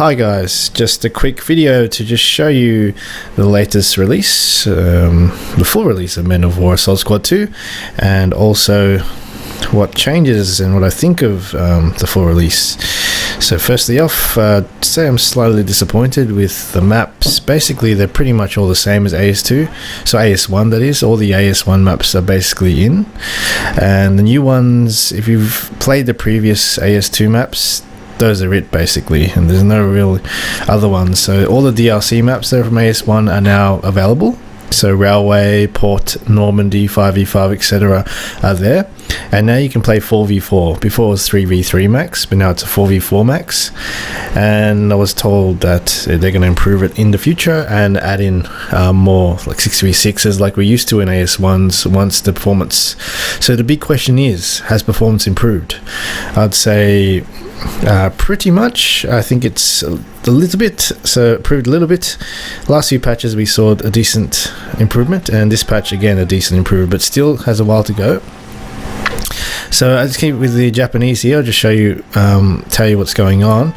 Hi guys, just a quick video to just show you the latest release, the full release of Men of War Assault Squad 2, and also what changes and what I think of the full release. So firstly off, say I'm slightly disappointed with the maps. Basically they're pretty much all the same as AS2, so AS1 that is, all the AS1 maps are basically in, and the new ones, if you've played the previous AS2 maps, those are it basically, and there's no real other ones. So all the DLC maps there from AS1 are now available. So Railway, Port, Normandy, 5v5, etc. are there, and now you can play 4v4. Before it was 3v3 max, but now it's a 4v4 max, and I was told that they're going to improve it in the future and add in more like 6v6s like we used to in AS1s once the performance. So the big question is, has performance improved? I'd say pretty much. I think it's a little bit, so improved a little bit. Last few patches we saw a decent improvement, and this patch again a decent improvement, but still has a while to go. So I just keep with the Japanese here. I'll just show you, tell you what's going on.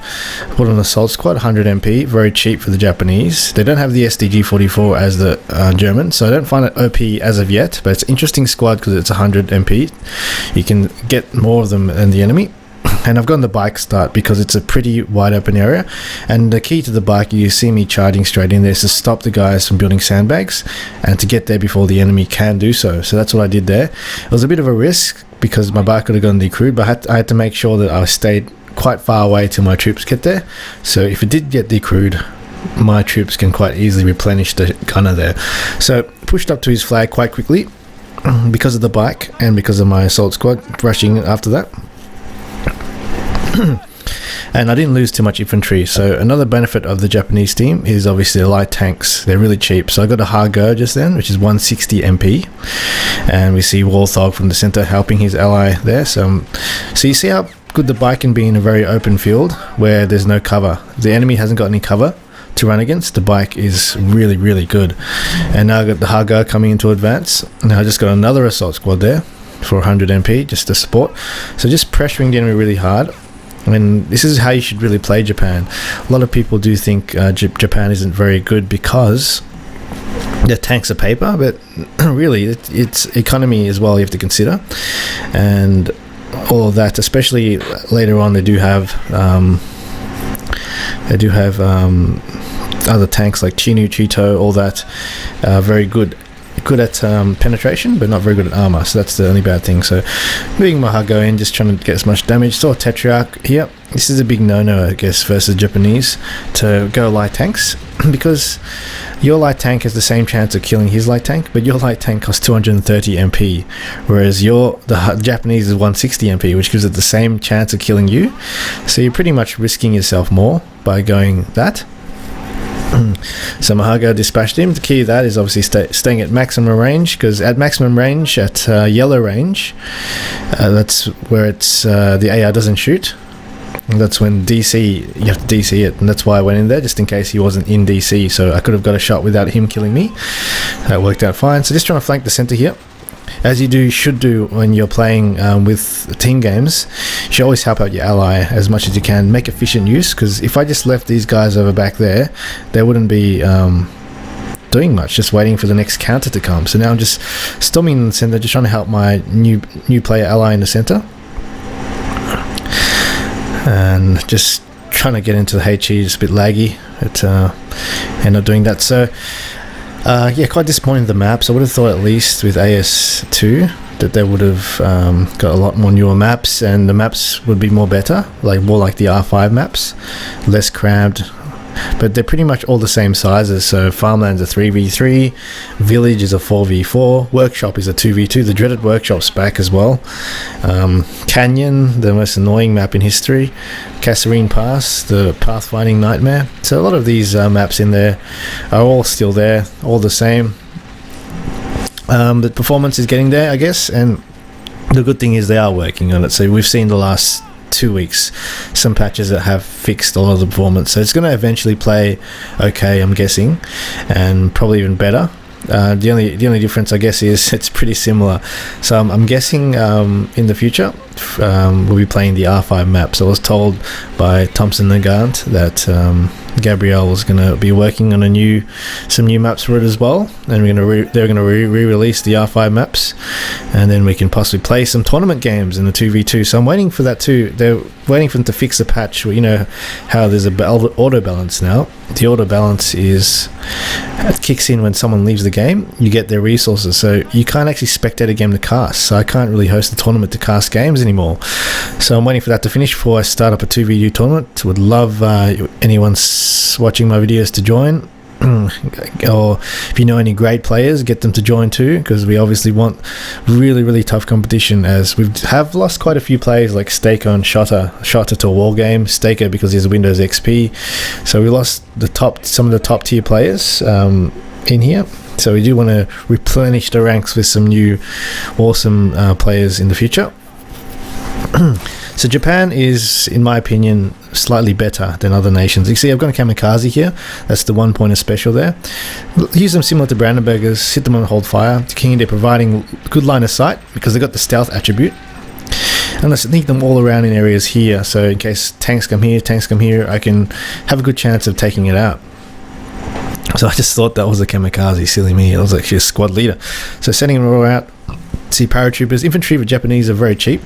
Put on Assault Squad, 100 MP, very cheap for the Japanese. They don't have the SDG 44 as the German, so I don't find it OP as of yet, but it's an interesting squad because it's 100 MP. You can get more of them than the enemy. And I've gotten the bike start because it's a pretty wide open area, and the key to the bike, you see me charging straight in there, is to stop the guys from building sandbags and to get there before the enemy can do so. So that's what I did there. It was a bit of a risk because my bike could have gone decrewed, but I had to make sure that I stayed quite far away till my troops get there. So if it did get decrewed, my troops can quite easily replenish the gunner there. So pushed up to his flag quite quickly because of the bike and because of my assault squad rushing after that. And I didn't lose too much infantry. So another benefit of the Japanese team is obviously the light tanks. They're really cheap. So I got a Hargo just then, which is 160 MP, and we see Warthog from the center helping his ally there. So you see how good the bike can be in a very open field where there's no cover. The enemy hasn't got any cover to run against. The bike is really, really good. And now I got the Hargo coming into advance. Now I just got another assault squad there for 100 MP just to support. So just pressuring the enemy really hard. And this is how you should really play Japan. A lot of people do think Japan isn't very good because their tanks are paper, but really it's economy as well you have to consider, and all of that. Especially later on, they do have other tanks like Chinu, Chito, all that, very good at penetration, but not very good at armor. So that's the only bad thing. So moving my Hargo in, just trying to get as much damage. Saw Tetrarch here. This is a big no-no, I guess, versus Japanese, to go light tanks, because your light tank has the same chance of killing his light tank, but your light tank costs 230 MP, whereas the Japanese is 160 MP, which gives it the same chance of killing you. So you're pretty much risking yourself more by going that. So Mahago dispatched him. The key to that is obviously staying at maximum range, because at maximum range, at yellow range, that's where it's the AR doesn't shoot. And that's when DC, you have to DC it, and that's why I went in there, just in case he wasn't in DC, so I could have got a shot without him killing me. That worked out fine. So just trying to flank the center here, as you should do when you're playing with team games. You should always help out your ally as much as you can. Make efficient use, because if I just left these guys over back there, they wouldn't be doing much, just waiting for the next counter to come. So now I'm just storming in the center, just trying to help my new player ally in the center, and just trying to get into the HE. Just a bit laggy, but end up doing that. So yeah, quite disappointed in the maps. I would have thought at least with AS2 that they would have got a lot more newer maps, and the maps would be more better, like more like the R5 maps, less crammed. But they're pretty much all the same sizes. So Farmland's a 3v3, Village is a 4v4, Workshop is a 2v2. The dreaded Workshop's back as well. Canyon, the most annoying map in history. Kasserine Pass, the pathfinding nightmare. So a lot of these maps in there are all still there, all the same. The performance is getting there, I guess, and the good thing is they are working on it. So we've seen the last 2 weeks some patches that have fixed a lot of the performance, so it's going to eventually play okay, I'm guessing, and probably even better. The only difference, I guess, is it's pretty similar. So I'm guessing in the future we'll be playing the R5 map. So I was told by Thompson Nagant that Gabrielle was going to be working on some new maps for it as well, and they're going to re-release the R5 maps, and then we can possibly play some tournament games in the 2v2. So I'm waiting for that too. They're waiting for them to fix the patch. You know how there's a auto balance now. The auto balance it kicks in when someone leaves the game. You get their resources, so you can't actually spectate a game to cast. So I can't really host a tournament to cast games anymore. So I'm waiting for that to finish before I start up a 2v2 tournament. Would love anyone watching my videos to join. Or if you know any great players, get them to join too, because we obviously want really tough competition, as we have lost quite a few players like Staker and Shotter to a war game. Staker because he's Windows XP, so we lost some of the top tier players in here. So we do want to replenish the ranks with some new awesome players in the future. So Japan is, in my opinion, slightly better than other nations. You see, I've got a Kamikaze here. That's the 1 pointer special there. Use them similar to Brandenburgers, hit them on hold fire. They're providing good line of sight because they've got the stealth attribute. And let's sneak them all around in areas here. So in case tanks come here, I can have a good chance of taking it out. So I just thought that was a Kamikaze, silly me. It was actually a squad leader. So sending them all out. See, paratroopers. Infantry for Japanese are very cheap.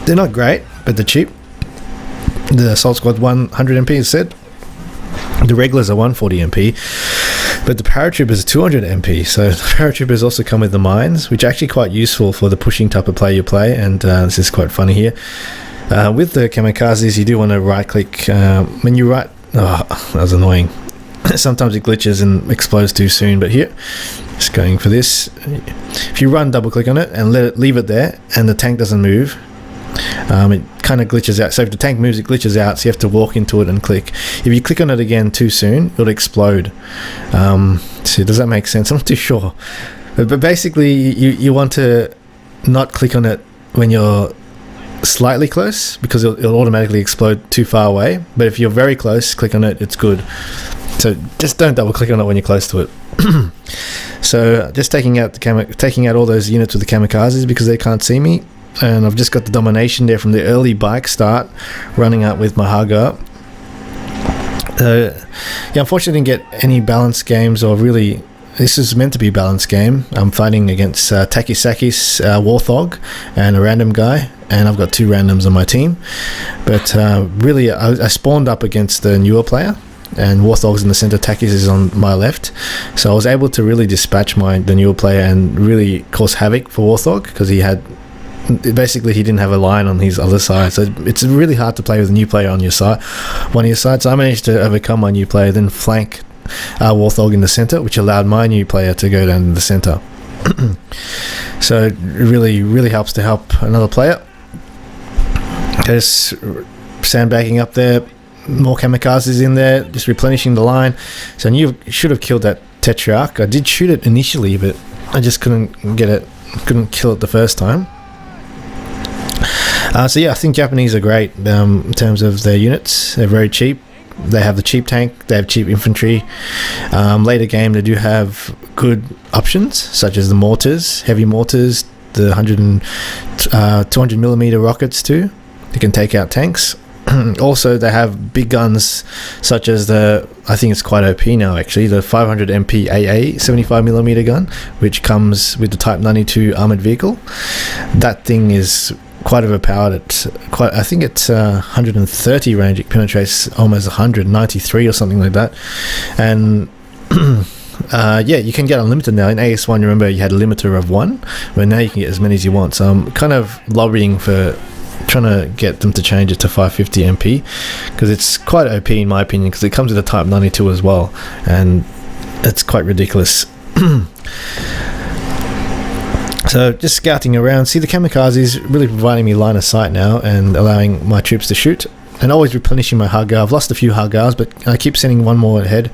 They're not great, but they're cheap. The assault squad 100 MP is said. The regulars are 140 MP, but the paratroopers are 200 MP. So the paratroopers also come with the mines, which are actually quite useful for the pushing type of play you play. And this is quite funny here. With the Kamikazes, you do want to right click when you right. Oh, that was annoying. Sometimes it glitches and explodes too soon, but here, just going for this. If you run, double click on it and leave it there, and the tank doesn't move. It kind of glitches out. So if the tank moves, it glitches out, so you have to walk into it and click. If you click on it again too soon, it'll explode. So does that make sense? I'm not too sure, but basically you want to not click on it when you're slightly close, because it'll automatically explode too far away. But if you're very close, click on it, it's good. So just don't double click on it when you're close to it. So just taking out all those units with the Kamikazes because they can't see me. And I've just got the domination there from the early bike start, running out with my Haga. Unfortunately, didn't get any balanced games, or really, this is meant to be a balanced game. I'm fighting against Takisakis, Warthog, and a random guy, and I've got 2 randoms on my team. But really, I spawned up against the newer player, and Warthog's in the center, Takis is on my left. So I was able to really dispatch the newer player and really cause havoc for Warthog, because he didn't have a line on his other side. So it's really hard to play with a new player on your side, one of your sides. So I managed to overcome my new player, then flank Warthog in the center, which allowed my new player to go down to the center. So it really helps to help another player. Just sandbagging up there, more Kamikazes in there, just replenishing the line. So I knew I should have killed that Tetrarch. I did shoot it initially, but I just couldn't kill it the first time. So yeah, I think Japanese are great in terms of their units. They're very cheap. They have the cheap tank, they have cheap infantry. Later game, they do have good options, such as the mortars, heavy mortars, the 200mm rockets too. They can take out tanks. Also, they have big guns, such as I think it's quite OP now actually, the 500 MP AA 75mm gun, which comes with the Type 92 armored vehicle. That thing is quite overpowered. I think it's 130 range. It penetrates almost 193 or something like that. And yeah, you can get unlimited now. In AS1, remember, you had a limiter of 1, but now you can get as many as you want. So I'm kind of lobbying for trying to get them to change it to 550 MP, because it's quite OP in my opinion, because it comes with a Type 92 as well, and it's quite ridiculous. So just scouting around, see the Kamikazes really providing me line of sight now and allowing my troops to shoot, and always replenishing my Hagar. I've lost a few Hagars, but I keep sending one more ahead,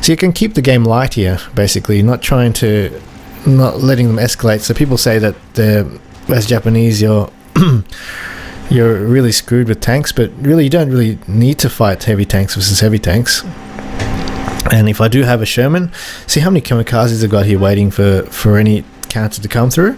so you can keep the game light here, basically not letting them escalate. So people say that as Japanese you're really screwed with tanks, but really you don't really need to fight heavy tanks versus heavy tanks. And if I do have a Sherman, see how many Kamikazes I've got here waiting for any counter to come through.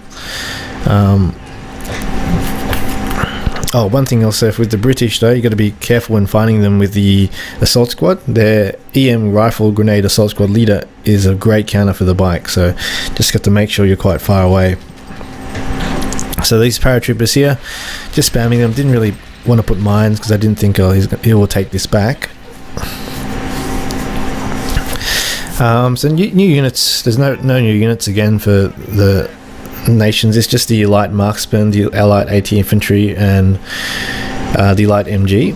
Oh, one thing also with the British though, you got to be careful when finding them with the assault squad. Their EM rifle grenade assault squad leader is a great counter for the bike, so just got to make sure you're quite far away. So these paratroopers here, just spamming them. Didn't really want to put mines because I didn't think he will take this back. So new units. There's no new units again for the nations. It's just the Elite Marksman, the Elite AT Infantry, and the Elite MG.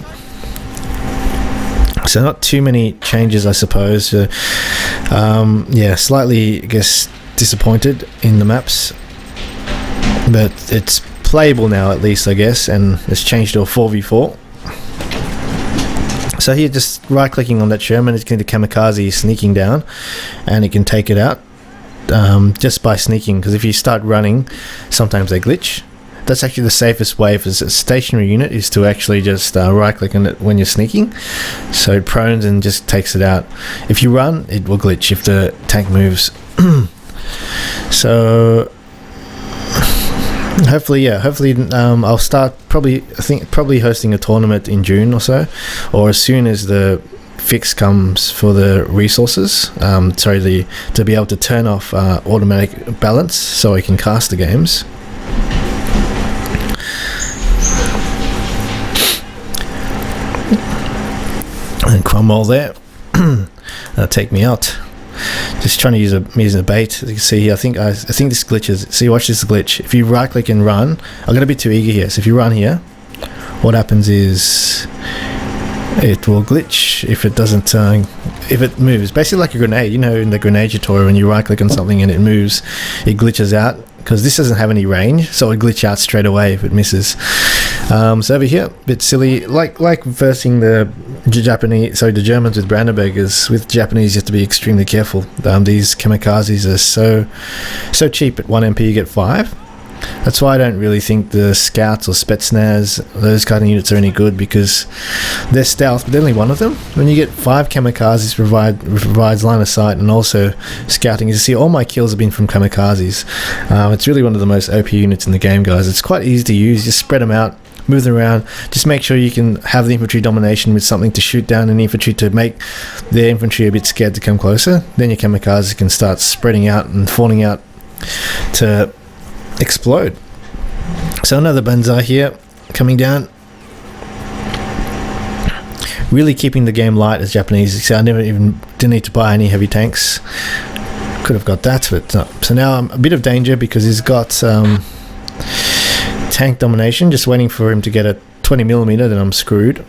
So not too many changes, I suppose. Yeah, slightly, I guess, disappointed in the maps, but it's playable now at least, I guess, and it's changed to a 4v4. So here, just right clicking on that Sherman, it's going to kamikaze sneaking down, and it can take it out just by sneaking, because if you start running, sometimes they glitch. That's actually the safest way for a stationary unit, is to actually just right click on it when you're sneaking, so it prones and just takes it out. If you run, it will glitch if the tank moves. So hopefully I'll start probably hosting a tournament in June or so, or as soon as the fix comes for the resources, to be able to turn off automatic balance so I can cast the games. And Cromwell there, take me out. Just trying to use a bait. As you can see here, I think this glitches. See, watch this glitch. If you right click and run, I'm going to be too eager here. So if you run here, what happens is it will glitch if it doesn't, if it moves. Basically like a grenade. You know, in the grenade tutorial, when you right click on something and it moves, it glitches out, because this doesn't have any range, so it glitch out straight away if it misses. So over here, a bit silly, like versing the Germans with Brandenburgers. With Japanese, you have to be extremely careful. These kamikazes are so cheap. At 1 MP you get 5. That's why I don't really think the Scouts or Spetsnaz, those kind of units, are any good, because they're stealth, but only one of them. When you get 5 kamikazes, provides line of sight and also scouting. As you see, all my kills have been from kamikazes. It's really one of the most OP units in the game, guys. It's quite easy to use. Just spread them out, move them around. Just make sure you can have the infantry domination with something to shoot down an infantry to make their infantry a bit scared to come closer. Then your kamikazes can start spreading out and falling out to explode. So another Banzai here coming down, really keeping the game light as Japanese. So I didn't need to buy any heavy tanks. Could have got that, but no. So now I'm a bit of danger because he's got tank domination, just waiting for him to get a 20mm, then I'm screwed.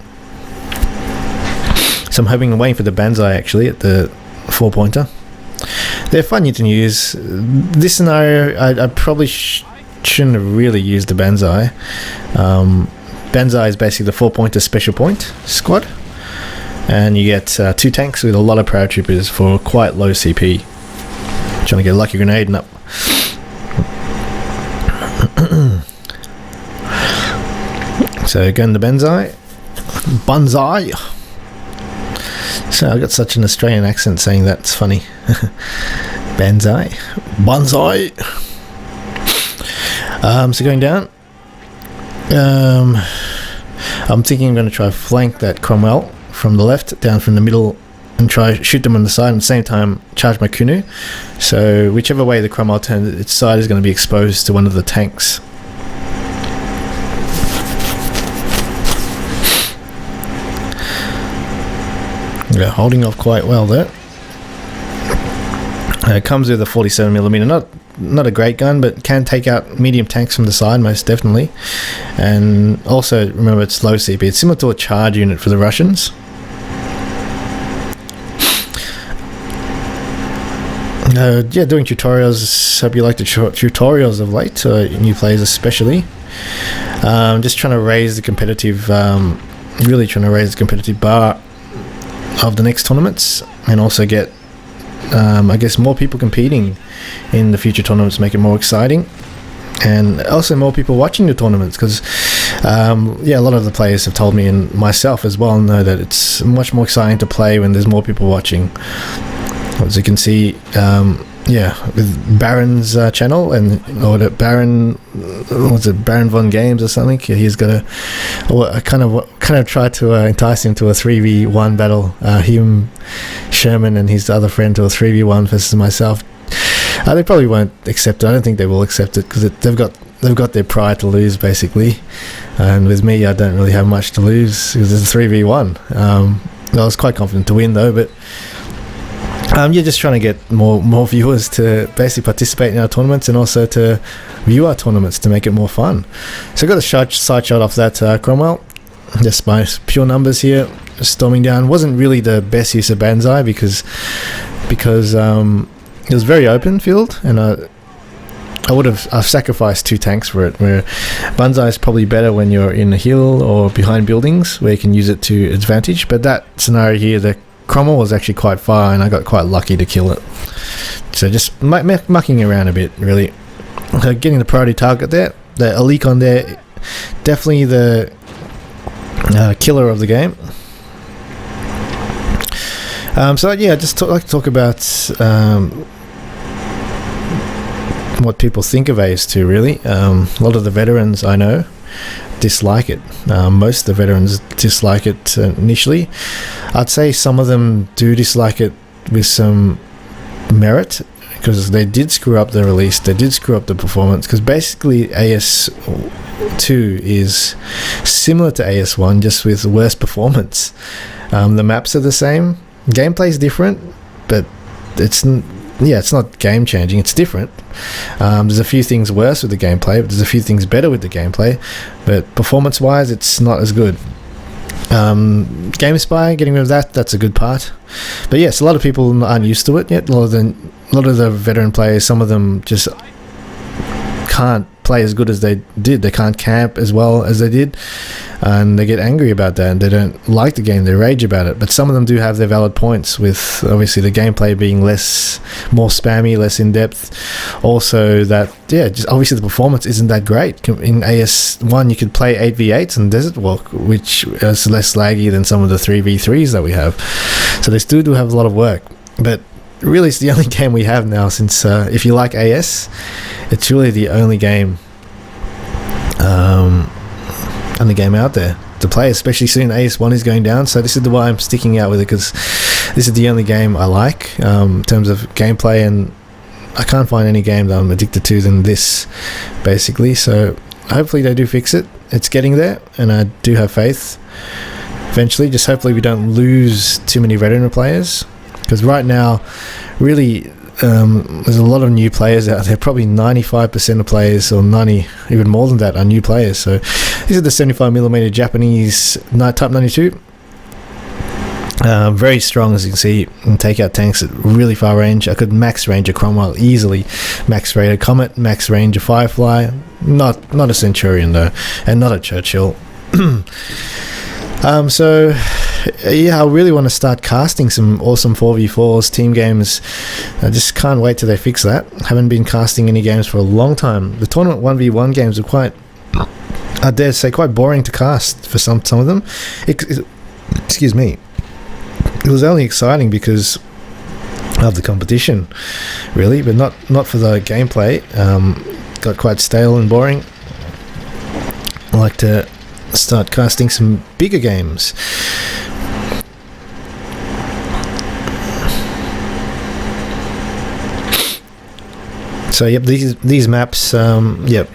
So I'm hoping and waiting for the Banzai actually at the 4-pointer. They're fun you can use. This scenario, I probably shouldn't have really used the Banzai. Banzai is basically the 4-pointer special point squad, and you get 2 tanks with a lot of paratroopers for quite low CP. Trying to get a lucky grenade and up. So again, the Banzai. So I got such an Australian accent saying that, it's funny. Banzai. So going down, I'm thinking I'm going to try flank that Cromwell from the left, down from the middle, and try shoot them on the side, and at the same time charge my Kunu. So whichever way the Cromwell turns, its side is going to be exposed to one of the tanks. Yeah, holding off quite well there. It comes with a 47mm, not a great gun, but can take out medium tanks from the side, most definitely. And also, remember, it's low CP. It's similar to a charge unit for the Russians. Yeah, doing tutorials. Hope you like the tutorials of late, new players especially. Just trying to raise the competitive, really trying to raise the competitive bar of the next tournaments, and also get I guess more people competing in the future tournaments, make it more exciting, and also more people watching the tournaments, because yeah, a lot of the players have told me, and myself as well, know that it's much more exciting to play when there's more people watching. As you can see, with Baron's channel, and or the Baron, was it Baron Von Games or something? Yeah, he's got I kind of tried to entice him to a 3v1 battle. Him, Sherman, and his other friend to a 3v1 versus myself. They probably won't accept it. I don't think they will accept it because they've got their pride to lose basically, and with me, I don't really have much to lose because it's a 3v1. I was quite confident to win though, but. You're just trying to get more viewers to basically participate in our tournaments and also to view our tournaments to make it more fun. So I got a side shot off that Cromwell. Just my pure numbers here, storming down. Wasn't really the best use of Banzai because it was very open field, and I've sacrificed 2 tanks for it, where Banzai is probably better when you're in a hill or behind buildings where you can use it to advantage. But that scenario here, the Cromwell was actually quite far, and I got quite lucky to kill it. So just mucking around a bit, really. Getting the priority target there. The Alicon there, definitely the killer of the game. So yeah, just like to talk about what people think of AS2, really. A lot of the veterans I know dislike it. Most of the veterans dislike it initially. I'd say some of them do dislike it with some merit, because they did screw up the release, they did screw up the performance, because basically AS2 is similar to AS1, just with worse performance. The maps are the same, gameplay is different, but it's not game changing, it's different. There's a few things worse with the gameplay, but there's a few things better with the gameplay, but performance wise it's not as good. GameSpy, getting rid of that's a good part. But yes, a lot of people aren't used to it yet. A lot of the veteran players, some of them just can't play as good as they did. They can't camp as well as they did, and they get angry about that, and they don't like the game, they rage about it. But some of them do have their valid points, with obviously the gameplay being more spammy, less in-depth. Also that, just obviously the performance isn't that great. In AS1 you could play 8v8s in Desert Walk, which is less laggy than some of the 3v3s that we have. So they still do have a lot of work, but really it's the only game we have now, since if you like AS, it's really the only game out there to play, especially soon AS1 is going down. So this is why I'm sticking out with it, because this is the only game I like in terms of gameplay, and I can't find any game that I'm addicted to than this, basically. So hopefully they do fix it. It's getting there, and I do have faith eventually. Just hopefully we don't lose too many veteran players, because right now really there's a lot of new players out there. Probably 95% of players, or 90, even more than that, are new players. So these are the 75mm Japanese Type 92. Very strong, as you can see, and take out tanks at really far range. I could max range a Cromwell easily, max range a Comet, max range a Firefly. Not a Centurion though, and not a Churchill. So yeah, I really want to start casting some awesome 4v4s, team games. I just can't wait till they fix that. Haven't been casting any games for a long time. The tournament 1v1 games are quite, I dare say, quite boring to cast for some of them. Excuse me. It was only exciting because of the competition, really, but not for the gameplay. Got quite stale and boring. I like to start casting some bigger games. So yep, these maps, definitely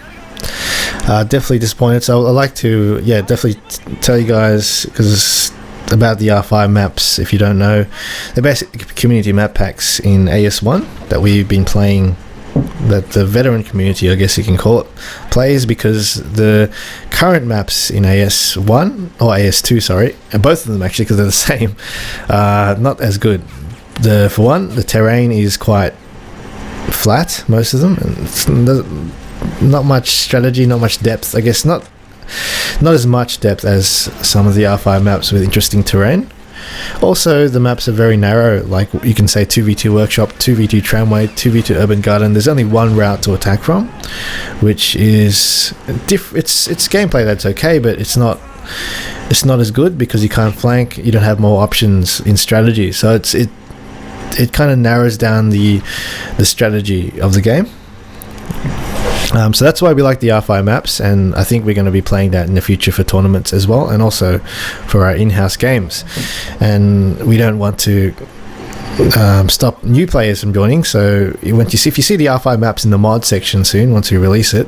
disappointed. So I'd like to definitely tell you guys, because about the R5 maps, if you don't know, they're basic community map packs in AS1 that we've been playing, that the veteran community, I guess you can call it, plays, because the current maps in AS1 or AS2, sorry, and both of them actually, because they're the same, not as good. For one, the terrain is quite flat, most of them, and it's not much strategy, not much depth. I guess not as much depth as some of the R5 maps with interesting terrain. Also, the maps are very narrow, like you can say 2v2 Workshop, 2v2 Tramway, 2v2 Urban Garden. There's only one route to attack from, which is it's gameplay that's okay, but it's not as good because you can't flank, you don't have more options in strategy. So it kind of narrows down the strategy of the game. So that's why we like the R5 maps, and I think we're going to be playing that in the future for tournaments as well, and also for our in-house games. And we don't want to stop new players from joining, so if you see the R5 maps in the mod section soon, once we release it,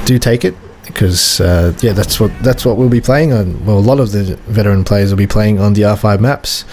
do take it, because that's what we'll be playing on. Well, a lot of the veteran players will be playing on the R5 maps.